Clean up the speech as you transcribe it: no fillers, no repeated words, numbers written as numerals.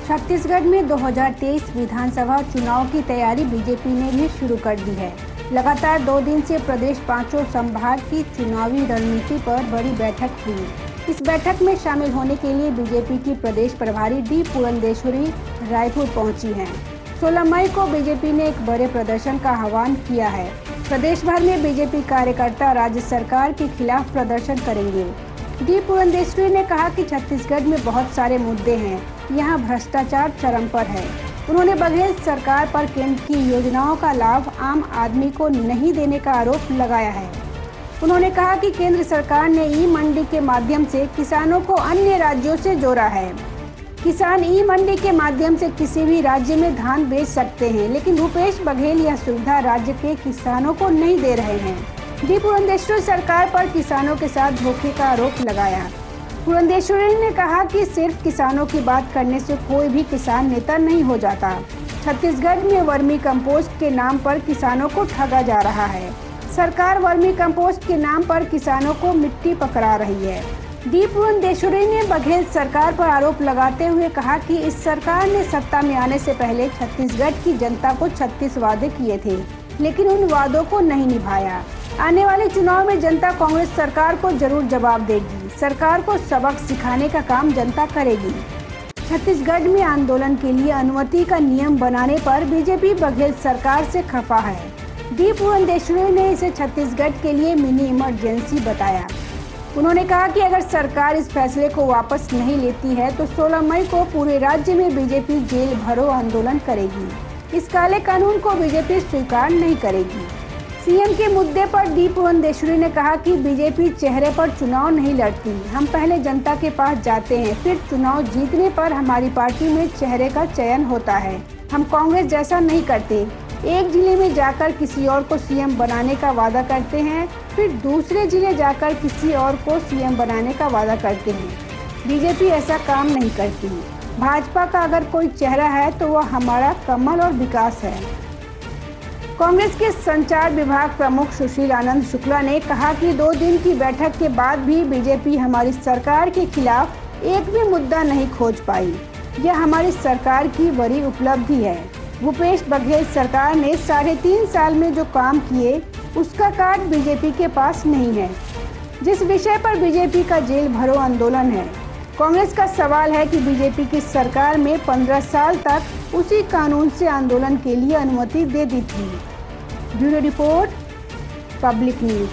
छत्तीसगढ़ में 2023 विधानसभा चुनाव की तैयारी बीजेपी ने भी शुरू कर दी है। लगातार 2 दिन से प्रदेश पांचों संभाग की चुनावी रणनीति पर बड़ी बैठक हुई। इस बैठक में शामिल होने के लिए बीजेपी की प्रदेश प्रभारी डी पुरंदेश्वरी रायपुर पहुंची हैं। 16 मई को बीजेपी ने एक बड़े प्रदर्शन का आह्वान किया है। प्रदेश भर में बीजेपी कार्यकर्ता राज्य सरकार के खिलाफ प्रदर्शन करेंगे। डी पुरंदेश्वरी ने कहा कि छत्तीसगढ़ में बहुत सारे मुद्दे हैं, यहाँ भ्रष्टाचार चरम पर है। उन्होंने बघेल सरकार पर केंद्र की योजनाओं का लाभ आम आदमी को नहीं देने का आरोप लगाया है। उन्होंने कहा कि केंद्र सरकार ने ई मंडी के माध्यम से किसानों को अन्य राज्यों से जोड़ा है। किसान ई मंडी के माध्यम से किसी भी राज्य में धान बेच सकते हैं, लेकिन भूपेश बघेल यह सुविधा राज्य के किसानों को नहीं दे रहे हैं। डी पुरंदेश्वरी सरकार पर किसानों के साथ धोखे का आरोप लगाया। पुरंदेश्वरी ने कहा कि सिर्फ किसानों की बात करने से कोई भी किसान नेता नहीं हो जाता। छत्तीसगढ़ में वर्मी कंपोस्ट के नाम पर किसानों को ठगा जा रहा है। सरकार वर्मी कंपोस्ट के नाम पर किसानों को मिट्टी पकड़ा रही है। डी पुरंदेश्वरी ने बघेल सरकार पर आरोप लगाते हुए कहा कि इस सरकार ने सत्ता में आने से पहले छत्तीसगढ़ की जनता को 36 वादे किए थे, लेकिन उन वादों को नहीं निभाया। आने वाले चुनाव में जनता कांग्रेस सरकार को जरूर जवाब देगी। सरकार को सबक सिखाने का काम जनता करेगी। छत्तीसगढ़ में आंदोलन के लिए अनुमति का नियम बनाने पर बीजेपी बघेल सरकार से खफा है। डी पुरंदेश्वरी ने इसे छत्तीसगढ़ के लिए मिनी इमरजेंसी बताया। उन्होंने कहा कि अगर सरकार इस फैसले को वापस नहीं लेती है तो 16 मई को पूरे राज्य में बीजेपी जेल भरो आंदोलन करेगी। इस काले कानून को बीजेपी स्वीकार नहीं करेगी। सीएम के मुद्दे पर डी पुरंदेश्वरी ने कहा कि बीजेपी चेहरे पर चुनाव नहीं लड़ती। हम पहले जनता के पास जाते हैं, फिर चुनाव जीतने पर हमारी पार्टी में चेहरे का चयन होता है। हम कांग्रेस जैसा नहीं करते। एक जिले में जाकर किसी और को सीएम बनाने का वादा करते हैं, फिर दूसरे जिले जाकर किसी और को सीएम बनाने का वादा करते हैं। बीजेपी ऐसा काम नहीं करती। भाजपा का अगर कोई चेहरा है तो वह हमारा कमल और विकास है। कांग्रेस के संचार विभाग प्रमुख सुशील आनंद शुक्ला ने कहा कि 2 दिन की बैठक के बाद भी बीजेपी हमारी सरकार के खिलाफ एक भी मुद्दा नहीं खोज पाई। यह हमारी सरकार की बड़ी उपलब्धि है। भूपेश बघेल सरकार ने 3.5 साल में जो काम किए उसका कार्ड बीजेपी के पास नहीं है। जिस विषय पर बीजेपी का जेल भरो आंदोलन है, कांग्रेस का सवाल है कि बीजेपी की सरकार में 15 साल तक उसी कानून से आंदोलन के लिए अनुमति दे दी थी। Bureau report, public news.